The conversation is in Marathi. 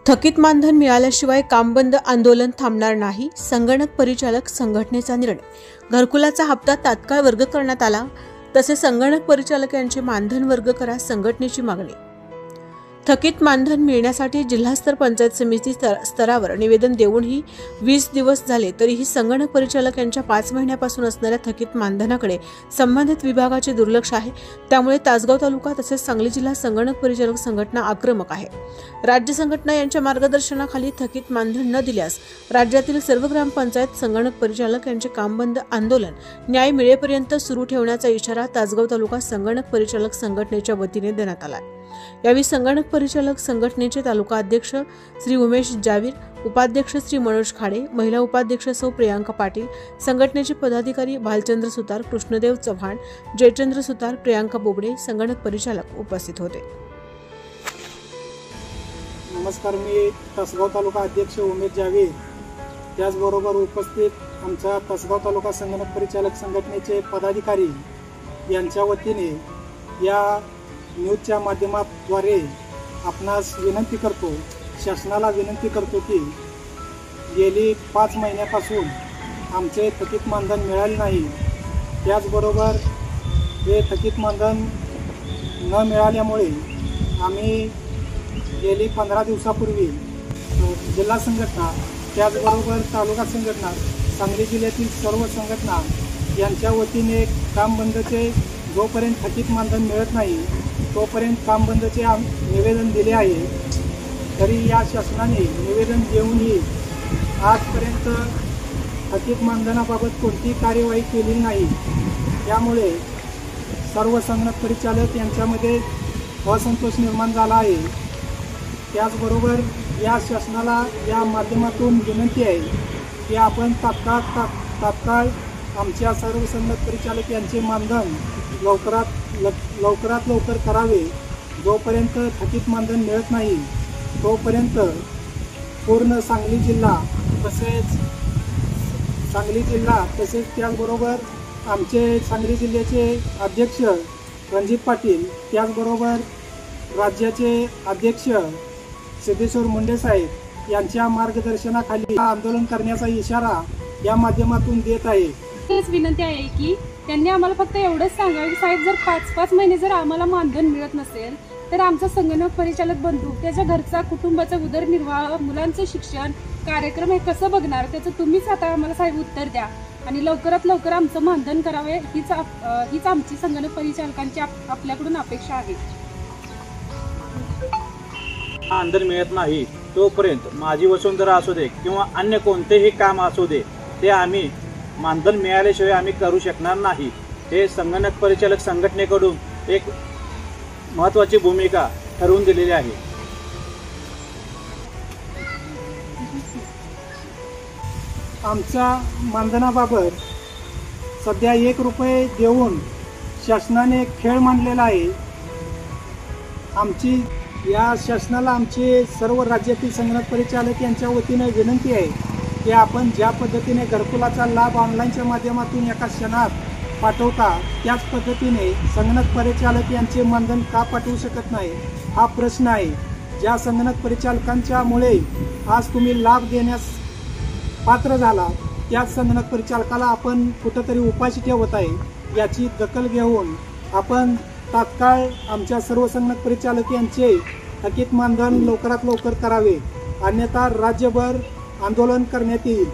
थकीत मानधन मिळाल्याशिवाय काम बंद आंदोलन थांबणार नाही. संगणक परिचालक संघटनेचा निर्णय. घरकुलाचा हप्ता तात्काळ वर्ग करण्यात आला. तसेच संगणक परिचालक यांचे मानधन वर्ग करा, संघटनेची मागणी. थकीत मानधन मिळण्यासाठी जिल्हास्तर पंचायत समिती स्तरावर निवेदन देऊनही 20 दिवस झाले तरीही संगणक परिचालक यांच्या 5 महिन्यापासून असणाऱ्या थकीत मानधनाकडे संबंधित विभागाचे दुर्लक्ष आहे. त्यामुळे तासगाव तालुका तसेच सांगली जिल्हा संगणक परिचालक संघटना आक्रमक आहे. राज्य संघटना यांच्या मार्गदर्शनाखाली थकीत मानधन न दिल्यास राज्यातील सर्व ग्रामपंचायत संगणक परिचालक यांचे काम बंद आंदोलन न्याय मिळेपर्यंत सुरू ठेवण्याचा इशारा तासगाव तालुका संगणक परिचालक संघटनेच्या वतीने देण्यात आला. यावेळी संगणक परिचालक संघटनेचे तालुका अध्यक्ष श्री उमेश जावीर, उपाध्यक्ष श्री मनोज खाडे, महिला उपाध्यक्ष सौ प्रियांका पाटील, संघटनेचे पदाधिकारी भालचंद्र सुतार, कृष्णदेव चव्हाण, जयचंद्र सुतार, प्रियांका बोबडे, संगणक परिचालक उपस्थित होते. नमस्कार, मी तासगाव तालुका अध्यक्ष उमेश जावीर, त्याचबरोबर उपस्थित आमच्या तासगाव तालुका संगणक परिचालक संघटनेचे पदाधिकारी यांच्या वतीने या न्यूजच्या माध्यमाद्वारे आपणास विनंती करतो, शासनाला विनंती करतो की गेली 5 महिन्यापासून आमचे थकीत मानधन मिळाले नाही. त्याचबरोबर हे थकीत मानधन न मिळाल्यामुळे आम्ही गेली 15 दिवसापूर्वी जिल्हा संघटना त्याचबरोबर तालुका संघटना, सांगली जिल्ह्यातील सर्व संघटना यांच्या वतीने काम बंदचे जोपर्यंत थकीत मानधन मिळत नाही तोपर्यंत काम बंदचे निवेदन दिले आहे. तरी या शासनाने निवेदन देऊनही आजपर्यंत थकीत मानधनाबाबत कोणतीही कार्यवाही केलेली नाही. त्यामुळे सर्व संगणक परिचालक यांच्यामध्ये असंतोष निर्माण झाला आहे. त्याचबरोबर या शासनाला या माध्यमातून विनंती आहे की आपण तात्काळ आमच्या सर्व संगणक परिचालक यांचे मानधन लवकरात लवकर करावे. जोपर्यंत थकीत मानधन मिळत नाही तोपर्यंत पूर्ण सांगली जिल्हा तसेच त्याचबरोबर आमचे सांगली जिल्ह्याचे अध्यक्ष रणजित पाटील, त्याचबरोबर राज्याचे अध्यक्ष सिद्धेश्वर मुंडे साहेब यांच्या मार्गदर्शनाखाली आंदोलन करण्याचा इशारा या माध्यमातून देत आहे. हेच विनंती आहे की त्यांनी आम्हाला फक्त एवढंच सांगावं की साहेब, जर 5-5 महिने जर आम्हाला मानधन मिळत नसेल तर आमचा संगणक परिचालक बंधू त्याच्या घरचा, कुटुंबाचा उदरनिर्वाह, मुलांचं शिक्षण, कार्यक्रम हे कसं बघणार, त्याचं तुम्हीच आता आम्हाला साहेब उत्तर द्या आणि लवकरात लवकर आमचं मानधन करावे हीच आमची संगणक परिचालकांची आपल्याकडून अपेक्षा आहे. मानधन मिळत नाही तोपर्यंत माझी वसुंधरा असू दे किंवा अन्य कोणतेही काम असू दे ते आम्ही मानधन मिळाल्याशिवाय आम्ही करू शकणार नाही. हे संगणक परिचालक संघटनेकडून एक महत्त्वाची भूमिका ठरवून दिलेली आहे. आमच्या मानधनाबाबत सध्या 1 रुपये देऊन शासनाने खेळ मांडलेला आहे. या शासनाला आमचे सर्व राज्यातील संगणक परिचालक यांच्या वतीने विनंती आहे की आपण ज्या पद्धतीने घरकुलाचा लाभ ऑनलाईनच्या माध्यमातून एका क्षणात पाठवता त्याच पद्धतीने संगणक परिचालक यांचे मानधन का पाठवू शकत नाही हा प्रश्न आहे. ज्या संगणक परिचालकांच्यामुळे आज तुम्ही लाभ देण्यास पात्र झाला त्याच संगणक परिचालकाला आपण कुठंतरी उपाशी ठेवत आहे. याची दखल घेऊन आपण तात्काळ आमच्या सर्व संगणक परिचालक यांचे थकीत मानधन लवकरात लवकर करावे, अन्यथा राज्यभर आंदोलन करण्यात येईल.